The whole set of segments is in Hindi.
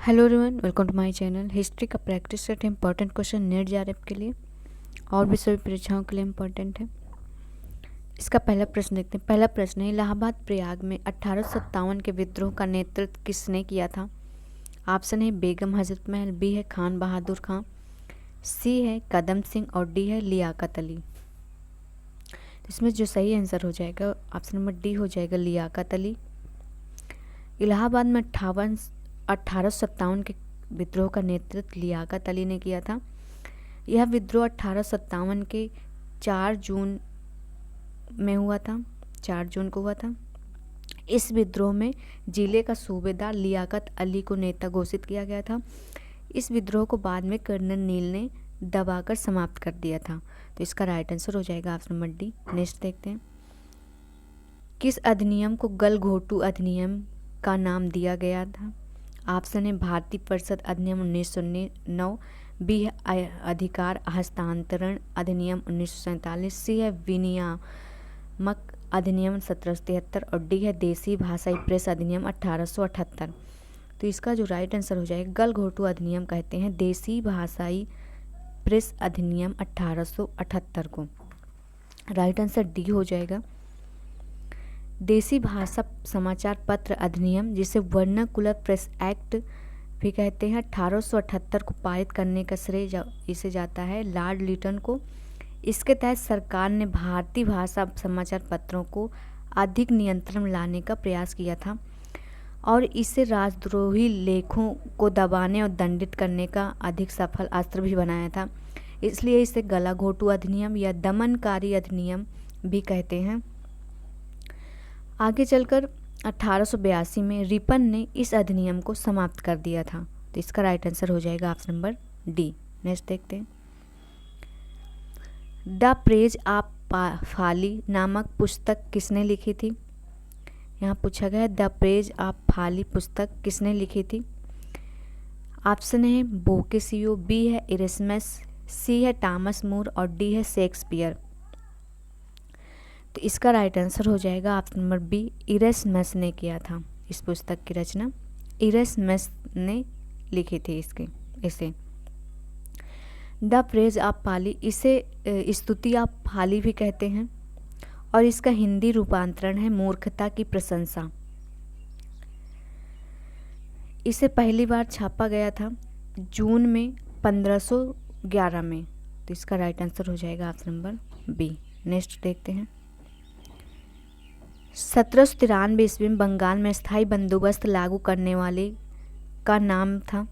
Hello everyone, welcome to my channel. History का practice set important question NET JRF के लिए और भी सभी परीक्षाओं के लिए इम्पोर्टेंट है। इसका पहला प्रश्न देखते हैं। पहला प्रश्न है, इलाहाबाद प्रयाग में 1857 के विद्रोह का नेतृत्व किसने किया था? ऑप्शन है बेगम हजरत महल, बी है खान बहादुर खां, सी है कदम सिंह और डी है लियाकत अली। इसमें जो सही आंसर हो जाएगा ऑप्शन नंबर डी हो जाएगा, लियाकत अली। इलाहाबाद में 1857 के विद्रोह का नेतृत्व लियाकत अली ने किया था। यह विद्रोह 1857 के 4 जून में हुआ था, 4 जून को हुआ था। इस विद्रोह में जिले का सूबेदार लियाकत अली को नेता घोषित किया गया था। इस विद्रोह को बाद में कर्नल नील ने दबाकर समाप्त कर दिया था। तो इसका राइट आंसर हो जाएगा ऑप्शन नंबर डी। नेक्स्ट देखते हैं, किस अधिनियम को गलघोटू अधिनियम का नाम दिया गया था? ऑप्शन है भारतीय परिषद अधिनियम 1909, बी है अधिकार हस्तांतरण अधिनियम 1947, सी है विनियामक अधिनियम 1773 और डी है देसी भाषाई प्रेस अधिनियम 1878। तो इसका जो राइट आंसर हो जाएगा, गलघोटू अधिनियम कहते हैं देसी भाषाई प्रेस अधिनियम 1878 को। राइट आंसर डी हो जाएगा। देसी भाषा समाचार पत्र अधिनियम, जिसे वर्नाकुलर प्रेस एक्ट भी कहते हैं, 1878 को पारित करने का श्रेय इसे जाता है लॉर्ड लिटन को। इसके तहत सरकार ने भारतीय भाषा समाचार पत्रों को अधिक नियंत्रण में लाने का प्रयास किया था और इसे राजद्रोही लेखों को दबाने और दंडित करने का अधिक सफल अस्त्र भी बनाया था। इसलिए इसे गलघोटू अधिनियम या दमनकारी अधिनियम भी कहते हैं। आगे चलकर 1882 में रिपन ने इस अधिनियम को समाप्त कर दिया था। तो इसका राइट आंसर हो जाएगा ऑप्शन नंबर डी। नेक्स्ट देखते हैं, द प्रेज ऑफ फाली नामक पुस्तक किसने लिखी थी? यहाँ पूछा गया है द प्रेज ऑफ फाली पुस्तक किसने लिखी थी? ऑप्शन है बोकेसियो, बी है इरेस्मस, सी है टॉमस मूर और डी है शेक्सपियर। तो इसका राइट आंसर हो जाएगा ऑप्शन नंबर बी, इरेस्मस ने किया था। इस पुस्तक की रचना इरेस्मस ने लिखी थी इसे। द प्रेज ऑफ फाली, इसे स्तुति ऑफ फाली भी कहते हैं और इसका हिंदी रूपांतरण है मूर्खता की प्रशंसा। इसे पहली बार छापा गया था जून में 1511 में। तो इसका राइट आंसर हो जाएगा ऑप्शन नंबर बी। नेक्स्ट देखते हैं, 1793 ईस्वी में बंगाल में स्थायी बंदोबस्त लागू करने वाले का नाम था।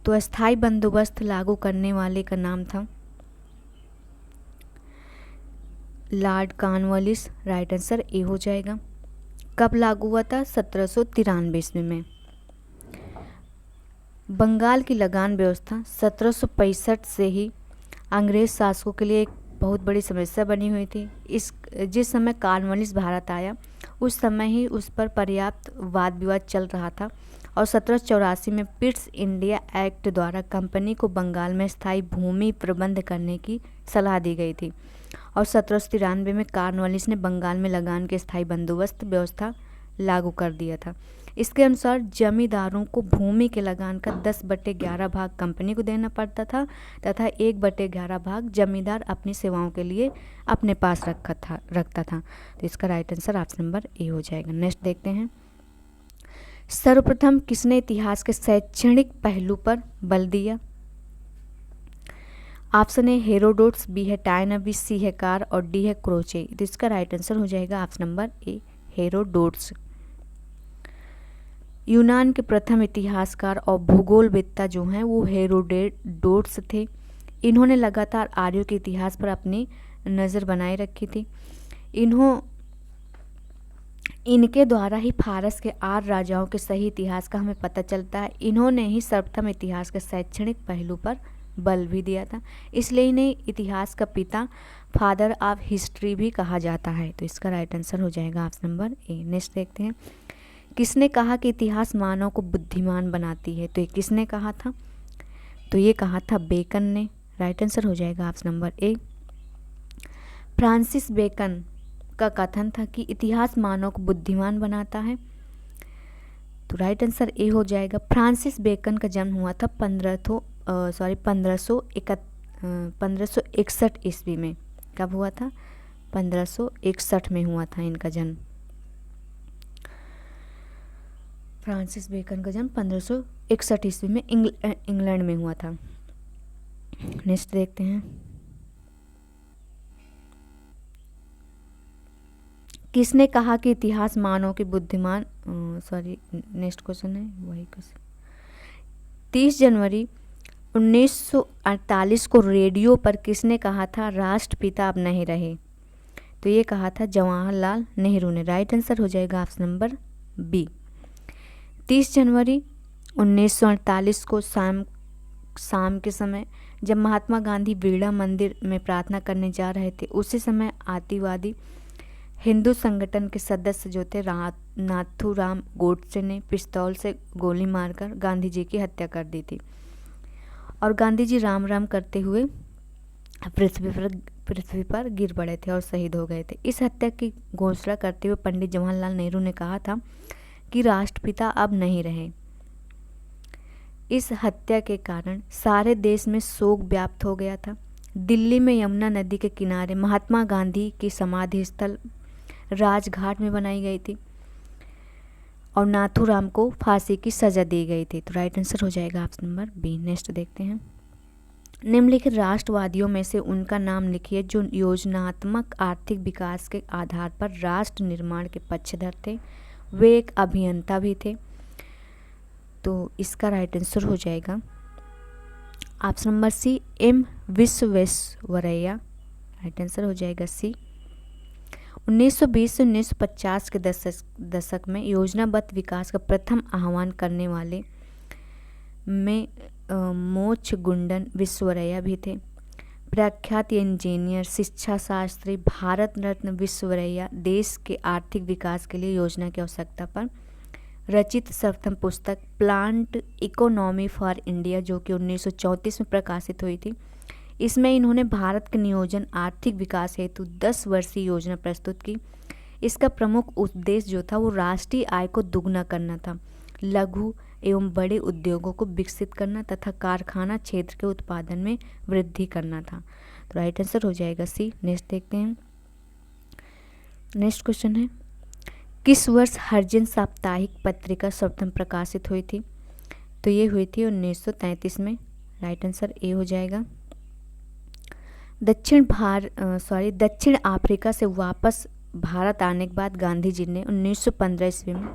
तो स्थायी बंदोबस्त लागू करने वाले का नाम था Lord Cornwallis. Right answer A हो जाएगा। कब लागू हुआ था? 1793 ईस्वी में। बंगाल की लगान व्यवस्था 1765 से ही अंग्रेज शासकों के लिए एक बहुत बड़ी समस्या बनी हुई थी। जिस समय कॉर्नवालिस भारत आया उस समय ही उस पर पर्याप्त वाद विवाद चल रहा था और 1784 में पिट्स इंडिया एक्ट द्वारा कंपनी को बंगाल में स्थायी भूमि प्रबंध करने की सलाह दी गई थी और 1793 में कॉर्नवालिस ने बंगाल में लगान के स्थायी बंदोबस्त व्यवस्था लागू कर दिया था। इसके अनुसार जमींदारों को भूमि के लगान का 10/11 भाग कंपनी को देना पड़ता था तथा 1/11 भाग जमींदार अपनी सेवाओं के लिए अपने पास रखता था। तो इसका राइट आंसर ऑप्शन नंबर ए हो जाएगा। नेक्स्ट देखते हैं, सर्वप्रथम किसने इतिहास के शैक्षणिक पहलू पर बल दिया? ऑप्शन ए हेरोडोट्स, बी है टायनबी, सी है कार और डी है क्रोचे। तो इसका राइट आंसर हो जाएगा ऑप्शन नंबर ए, हेरोडोट्स। यूनान के प्रथम इतिहासकार और भूगोलवेत्ता जो हैं वो हेरोडोट्स थे। इन्होंने लगातार आर्यों के इतिहास पर अपनी नज़र बनाए रखी थी। इनके द्वारा ही फारस के 8 राजाओं के सही इतिहास का हमें पता चलता है। इन्होंने ही सर्वप्रथम इतिहास के शैक्षणिक पहलू पर बल भी दिया था, इसलिए इन्हें इतिहास का पिता, फादर ऑफ हिस्ट्री भी कहा जाता है। तो इसका राइट आंसर हो जाएगा ऑप्शन नंबर ए। नेक्स्ट देखते हैं, किसने कहा कि इतिहास मानव को बुद्धिमान बनाती है? तो ये किसने कहा था? तो ये कहा था बेकन ने। राइट आंसर हो जाएगा option number A. Francis Bacon का कथन था कि इतिहास मानव को बुद्धिमान बनाता है। तो राइट आंसर ए हो जाएगा। फ्रांसिस बेकन का जन्म हुआ था 1561 ईस्वी में। कब हुआ था? 1561 में हुआ था इनका जन्म। फ्रांसिस बेकन का जन्म 1561 ईस्वी में इंग्लैंड में हुआ था। नेक्स्ट देखते हैं, किसने कहा कि इतिहास मानव के बुद्धिमान नेक्स्ट क्वेश्चन है वही क्वेश्चन। 30 जनवरी 1948 को रेडियो पर किसने कहा था राष्ट्रपिता अब नहीं रहे? तो ये कहा था जवाहरलाल नेहरू ने। राइट आंसर हो जाएगा ऑप्शन नंबर बी। 30 जनवरी 1948 को शाम के समय जब महात्मा गांधी बिरला मंदिर में प्रार्थना करने जा रहे थे, उसी समय आतिवादी हिंदू संगठन के सदस्य जो थे नाथूराम गोडसे ने पिस्तौल से गोली मारकर गांधी जी की हत्या कर दी थी और गांधी जी राम राम करते हुए पृथ्वी पर गिर पड़े थे और शहीद हो गए थे। इस हत्या की घोषणा करते हुए पंडित जवाहरलाल नेहरू ने कहा था कि राष्ट्रपिता अब नहीं रहे। इस हत्या के कारण सारे देश में शोक व्याप्त हो गया था। दिल्ली में यमुना नदी के किनारे महात्मा गांधी की समाधि स्थल राजघाट में बनाई गई थी और नाथूराम को फांसी की सजा दी गई थी। तो राइट आंसर हो जाएगा ऑप्शन नंबर बी। नेक्स्ट देखते हैं, निम्नलिखित राष्ट्रवादियों में से उनका नाम लिखिए जो योजनात्मक आर्थिक विकास के आधार पर राष्ट्र निर्माण के पक्षधर थे। वे एक अभियंता भी थे। तो इसका राइट आंसर हो जाएगा option number C, M Visvesvaraya. Right answer हो जाएगा सी। 1920 से 1950 के दशक में योजनाबद्ध विकास का प्रथम आह्वान करने वाले में मोक्षगुंडम विश्वेश्वरैया भी थे। प्रख्यात इंजीनियर, शिक्षा शास्त्री, भारत रत्न विश्वेश्वरैया देश के आर्थिक विकास के लिए योजना की आवश्यकता पर रचित सर्वप्रथम पुस्तक प्लांट इकोनॉमी फॉर इंडिया जो कि 1934 में प्रकाशित हुई थी, इसमें इन्होंने भारत के नियोजन आर्थिक विकास हेतु 10 वर्षीय योजना प्रस्तुत की। इसका प्रमुख उद्देश्य जो था वो राष्ट्रीय आय को दुगना करना था, लघु एवं बड़े उद्योगों को विकसित करना तथा कारखाना क्षेत्र के उत्पादन में वृद्धि करना था। तो राइट आंसर हो जाएगा सी। नेक्स्ट देखते हैं, नेक्स्ट क्वेश्चन है, किस वर्ष हरिजन साप्ताहिक पत्रिका सर्वप्रथम प्रकाशित हुई थी? तो ये हुई थी 1933 में। राइट आंसर ए हो जाएगा। दक्षिण अफ्रीका से वापस भारत आने के बाद गांधी जी ने 1915 ईस्वी में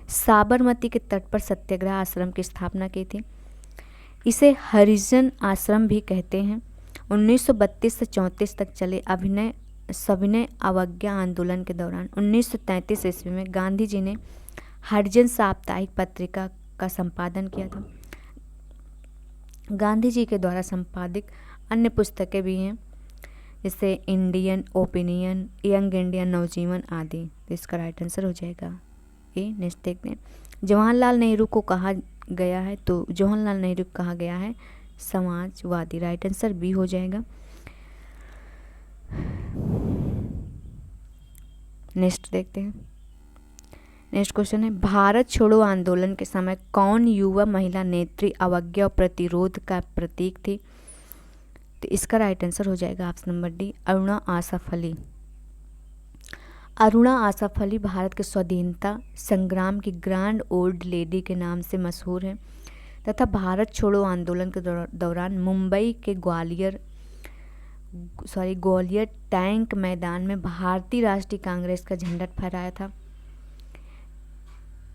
साबरमती के तट पर सत्याग्रह आश्रम की स्थापना की थी। इसे हरिजन आश्रम भी कहते हैं। 1932 से 34 तक चले सविनय अवज्ञा आंदोलन के दौरान 1933 ईस्वी में गांधी जी ने हरिजन साप्ताहिक पत्रिका का संपादन किया था। गांधी जी के द्वारा संपादित अन्य पुस्तकें भी हैं, जैसे इंडियन ओपिनियन, यंग इंडिया, नवजीवन आदि। तो इसका राइट आंसर हो जाएगा ए। नेक्स्ट देखते हैं, जवाहरलाल नेहरू को कहा गया है, तो जवाहरलाल नेहरू को कहा गया है समाजवादी। राइट आंसर बी हो जाएगा। नेक्स्ट देखते हैं, नेक्स्ट क्वेश्चन है, भारत छोड़ो आंदोलन के समय कौन युवा महिला नेत्री अवज्ञा और प्रतिरोध का प्रतीक थी? तो इसका राइट आंसर हो जाएगा option number D, Aruna Asaf Ali. Aruna Asaf Ali Bharat के स्वाधीनता संग्राम की ग्रैंड ओल्ड लेडी के नाम से मशहूर है तथा भारत छोड़ो आंदोलन के दौरान मुंबई के ग्वालियर टैंक मैदान में भारतीय राष्ट्रीय कांग्रेस का झंडा फहराया था।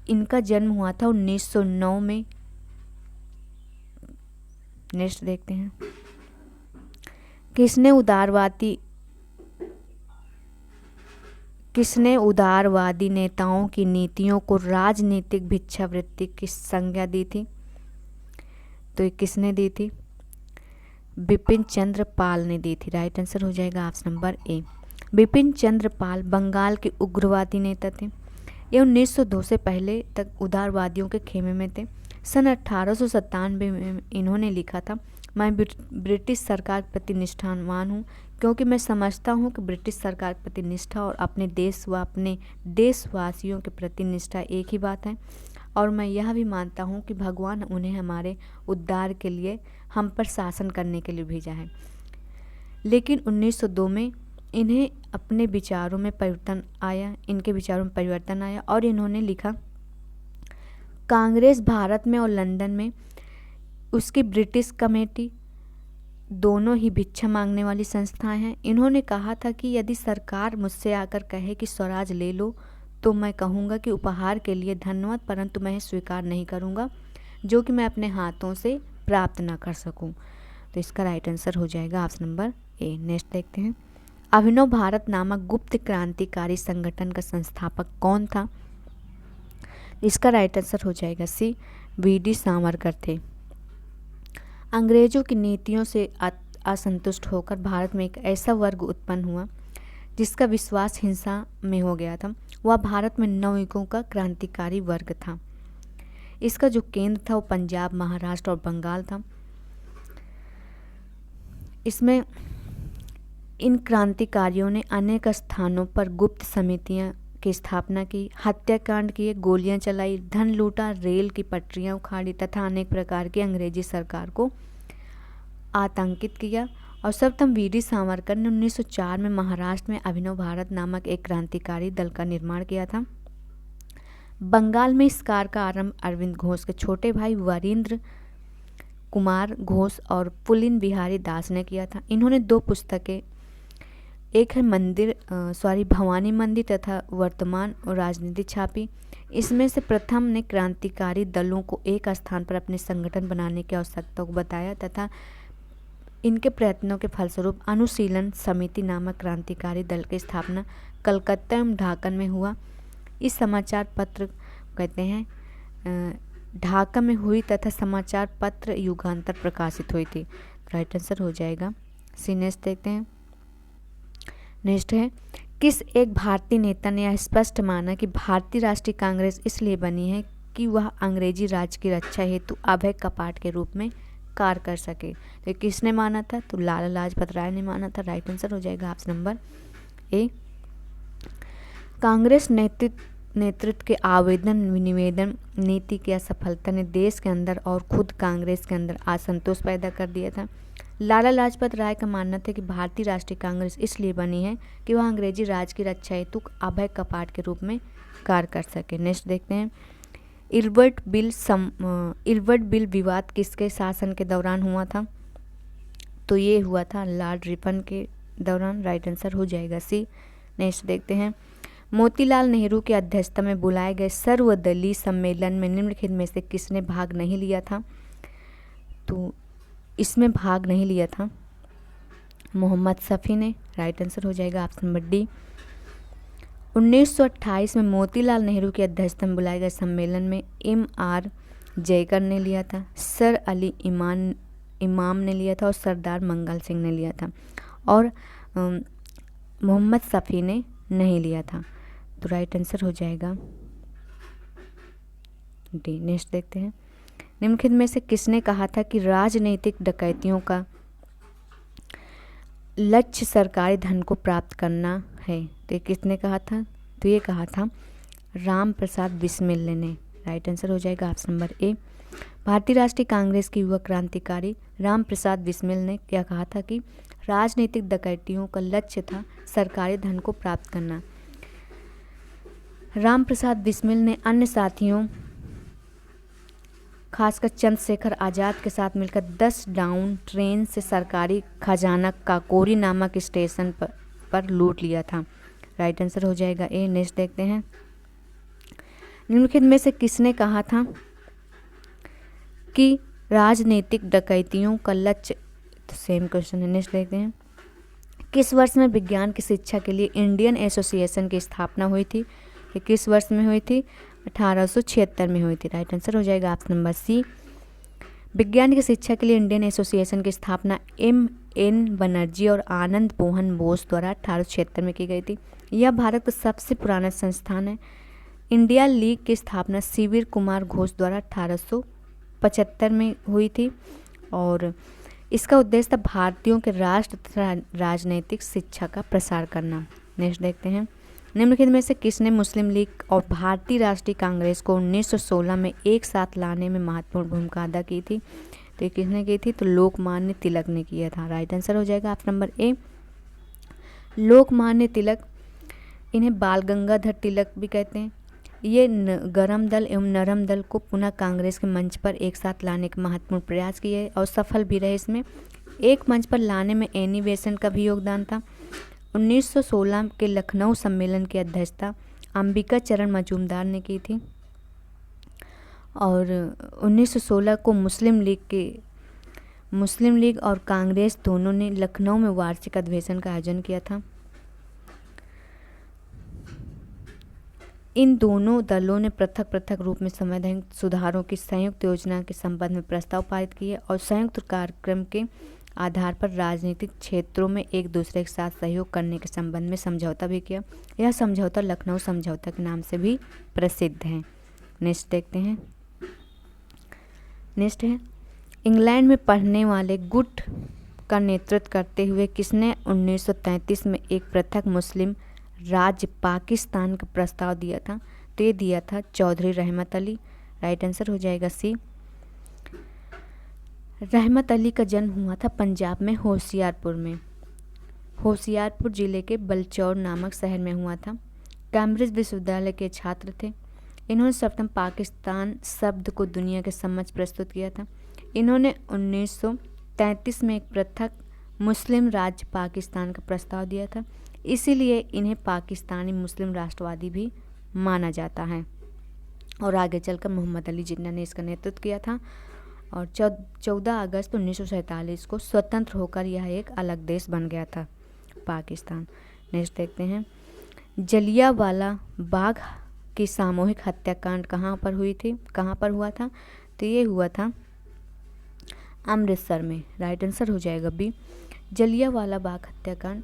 इनका जन्म हुआ था 1909 में। नेक्स्ट देखते हैं, किसने उदारवादी नेताओं की नीतियों को राजनीतिक भिक्षावृत्ति की संज्ञा दी थी? तो ये किसने दी थी? बिपिन चंद्र पाल ने दी थी। राइट आंसर हो जाएगा ऑप्शन नंबर ए। बिपिन चंद्र पाल बंगाल के उग्रवादी नेता थे। ये 1902 से पहले तक उदारवादियों के खेमे में थे। सन 1897 में इन्होंने लिखा था, मैं ब्रिटिश सरकार के प्रति निष्ठावान हूँ क्योंकि मैं समझता हूँ कि ब्रिटिश सरकार के प्रति निष्ठा और अपने देश व अपने देशवासियों के प्रति निष्ठा एक ही बात है। और मैं यह भी मानता हूँ कि भगवान उन्हें हमारे उद्धार के लिए हम पर शासन करने के लिए भेजा है। लेकिन 1902 में इनके विचारों में परिवर्तन आया और इन्होंने लिखा, कांग्रेस भारत में और लंदन में उसकी ब्रिटिश कमेटी दोनों ही भिक्षा मांगने वाली संस्थाएं हैं। इन्होंने कहा था कि यदि सरकार मुझसे आकर कहे कि स्वराज ले लो तो मैं कहूँगा कि उपहार के लिए धन्यवाद, परंतु मैं स्वीकार नहीं करूँगा जो कि मैं अपने हाथों से प्राप्त ना कर सकूँ। तो इसका राइट आंसर हो जाएगा ऑप्शन नंबर ए। नेक्स्ट देखते हैं, अभिनव भारत नामक गुप्त क्रांतिकारी संगठन का संस्थापक कौन था? इसका राइट आंसर हो जाएगा सी, वी.डी. सावरकर थे। अंग्रेजों की नीतियों से असंतुष्ट होकर भारत में एक ऐसा वर्ग उत्पन्न हुआ जिसका विश्वास हिंसा में हो गया था। वह भारत में नवयुगों का क्रांतिकारी वर्ग था। इसका जो केंद्र था वो पंजाब, महाराष्ट्र और बंगाल था। इसमें इन क्रांतिकारियों ने अनेक स्थानों पर गुप्त समितियां की स्थापना की, हत्याकांड किए, गोलियां चलाई, धन लूटा, रेल की पटरियां उखाड़ी तथा अनेक प्रकार की अंग्रेजी सरकार को आतंकित किया। और सर्वप्रथम वी.डी. सावरकर ने 1904 में महाराष्ट्र में अभिनव भारत नामक एक क्रांतिकारी दल का निर्माण किया था। बंगाल में इस कार्य का आरंभ अरविंद घोष के छोटे भाई वरिंद्र कुमार घोष और पुलिन बिहारी दास ने किया था। इन्होंने 2 पुस्तकें, एक है भवानी मंदिर तथा वर्तमान और राजनीति छापी। इसमें से प्रथम ने क्रांतिकारी दलों को एक स्थान पर अपने संगठन बनाने की आवश्यकता को बताया तथा इनके प्रयत्नों के फलस्वरूप अनुशीलन समिति नामक क्रांतिकारी दल की स्थापना कलकत्ता एवं ढाका में हुआ। इस समाचार पत्र कहते हैं ढाका में हुई तथा समाचार पत्र युगांतर प्रकाशित हुई थी। राइट आंसर हो जाएगा सी। नेक्स्ट देखते हैं, नेक्स्ट है, किस एक भारतीय नेता ने यह स्पष्ट माना कि भारतीय राष्ट्रीय कांग्रेस इसलिए बनी है कि वह अंग्रेजी राज की रक्षा हेतु अभय कपाट के रूप में कार्य कर सके? तो किसने माना था? तो लाला लाजपत राय ने माना था। राइट आंसर हो जाएगा ऑप्शन नंबर ए। कांग्रेस नेतृत्व के आवेदन निवेदन नीति की असफलता ने देश के अंदर और खुद कांग्रेस के अंदर असंतोष पैदा कर दिया था। लाला लाजपत राय का मानना था कि भारतीय राष्ट्रीय कांग्रेस इसलिए बनी है कि वह अंग्रेजी राज की रक्षा हेतु अभय कपाट के रूप में कार्य कर सके। नेक्स्ट देखते हैं, इल्बर्ट बिल विवाद किसके शासन के दौरान हुआ था? तो ये हुआ था लॉर्ड रिपन के दौरान। राइट आंसर हो जाएगा सी। नेक्स्ट देखते हैं, मोतीलाल नेहरू की अध्यक्षता में बुलाए गए सर्वदलीय सम्मेलन में निम्नलिखित में से किसने भाग नहीं लिया था? तो इसमें भाग नहीं लिया था मोहम्मद शफी ने। राइट आंसर हो जाएगा ऑप्शन नंबर डी। 1928 में मोतीलाल नेहरू की अध्यक्षता में बुलाए गए सम्मेलन में M.R. जयकर ने लिया था, सर अली इमाम ने लिया था और सरदार मंगल सिंह ने लिया था और मोहम्मद शफी ने नहीं लिया था। तो राइट आंसर हो जाएगा डी। नेक्स्ट देखते हैं, निम्नलिखित में से किसने कहा था कि राजनीतिक डकैतियों का लक्ष्य सरकारी धन को प्राप्त करना है? तो किसने कहा था? तो ये कहा था राम प्रसाद बिस्मिल ने। राइट आंसर हो जाएगा ऑप्शन नंबर ए। भारतीय राष्ट्रीय कांग्रेस के युवा क्रांतिकारी राम प्रसाद बिस्मिल ने क्या कहा था कि राजनीतिक डकैतियों का लक्ष्य था सरकारी धन को प्राप्त करना। राम प्रसाद बिस्मिल ने अन्य साथियों खासकर चंद्रशेखर आज़ाद के साथ मिलकर 10 डाउन ट्रेन से सरकारी खजाना काकोरी नामक स्टेशन पर लूट लिया था। राइट आंसर हो जाएगा ए। नेक्स्ट देखते हैं, निम्नलिखित में से किसने कहा था कि राजनीतिक डकैतियों का लक्ष्य? तो सेम क्वेश्चन है। नेक्स्ट देखते हैं, किस वर्ष में विज्ञान की शिक्षा के लिए इंडियन एसोसिएशन की स्थापना हुई थी? ये किस वर्ष में हुई थी? 1876 में हुई थी। राइट आंसर हो जाएगा ऑप्शन नंबर सी। विज्ञान की शिक्षा के लिए इंडियन एसोसिएशन की स्थापना M.N. बनर्जी और आनंद मोहन बोस द्वारा 1876 में की गई थी। यह भारत का सबसे पुराना संस्थान है। इंडिया लीग की स्थापना शिविर कुमार घोष द्वारा 1875 में हुई थी और इसका उद्देश्य था भारतीयों के राष्ट्र तथा राजनीतिक शिक्षा का प्रसार करना। नेक्स्ट देखते हैं, निम्नलिखित में से किसने मुस्लिम लीग और भारतीय राष्ट्रीय कांग्रेस को 1916 में एक साथ लाने में महत्वपूर्ण भूमिका अदा की थी? तो ये किसने की थी? तो लोकमान्य तिलक ने किया था। राइट आंसर हो जाएगा ऑप्शन नंबर ए, लोकमान्य तिलक। इन्हें बाल गंगाधर तिलक भी कहते हैं। ये गरम दल एवं नरम दल को पुनः कांग्रेस के मंच पर एक साथ लाने का महत्वपूर्ण प्रयास किए और सफल भी रहे। इसमें एक मंच पर लाने में एनी बेसेंट का भी योगदान था। 1916 के लखनऊ सम्मेलन की अध्यक्षता अंबिका चरण मजूमदार ने की थी और 1916 को मुस्लिम लीग और कांग्रेस दोनों ने लखनऊ में वार्षिक अधिवेशन का आयोजन किया था। इन दोनों दलों ने पृथक पृथक रूप में संवैधानिक सुधारों की संयुक्त योजना के संबंध में प्रस्ताव पारित किए और संयुक्त कार्यक्रम के आधार पर राजनीतिक क्षेत्रों में एक दूसरे के साथ सहयोग करने के संबंध में समझौता भी किया। यह समझौता लखनऊ समझौता के नाम से भी प्रसिद्ध है। नेक्स्ट देखते हैं। नेक्स्ट है, इंग्लैंड में पढ़ने वाले गुट का नेतृत्व करते हुए किसने 1933 में एक पृथक मुस्लिम राज्य पाकिस्तान का प्रस्ताव दिया था? तो ये दिया था चौधरी रहमत अली। राइट आंसर हो जाएगा सी। रहमत अली का जन्म हुआ था पंजाब में होशियारपुर में। होशियारपुर जिले के बलचौर नामक शहर में हुआ था। कैम्ब्रिज विश्वविद्यालय के छात्र थे। इन्होंने सर्वप्रथम पाकिस्तान शब्द को दुनिया के समक्ष प्रस्तुत किया था। इन्होंने 1933 में एक पृथक मुस्लिम राज्य पाकिस्तान का प्रस्ताव दिया था, इसीलिए इन्हें पाकिस्तानी मुस्लिम राष्ट्रवादी भी माना जाता है। और आगे चलकर मोहम्मद अली जिन्ना ने इसका नेतृत्व किया था और 14 अगस्त 1947 को स्वतंत्र होकर यह एक अलग देश बन गया था, पाकिस्तान। नेक्स्ट देखते हैं, जलियांवाला बाग की सामूहिक हत्याकांड कहाँ पर हुई थी? कहाँ पर हुआ था? तो ये हुआ था अमृतसर में। राइट आंसर हो जाएगा बी। जलियांवाला बाग हत्याकांड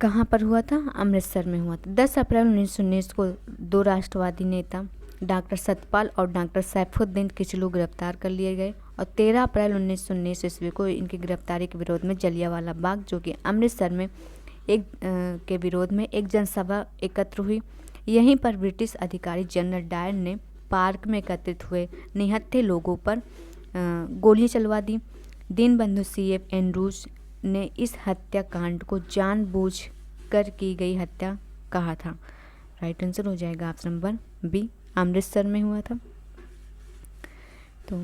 कहाँ पर हुआ था? अमृतसर में हुआ था। 10 अप्रैल 1919 को दो राष्ट्रवादी नेता डॉक्टर सतपाल और डॉक्टर सैफुद्दीन किचलू गिरफ्तार कर लिए गए और 13 अप्रैल 1919 ईस्वी को इनकी गिरफ्तारी के विरोध में जलियांवाला बाग, जो कि अमृतसर में के विरोध में एक जनसभा एकत्र हुई। यहीं पर ब्रिटिश अधिकारी जनरल डायर ने पार्क में एकत्रित हुए निहत्थे लोगों पर गोलियां चलवा दी। दीनबंधु C.F. एंड्रूज ने इस हत्याकांड को जानबूझकर की गई हत्या कहा था। राइट आंसर हो जाएगा ऑप्शन नंबर बी, अमृतसर में हुआ था। तो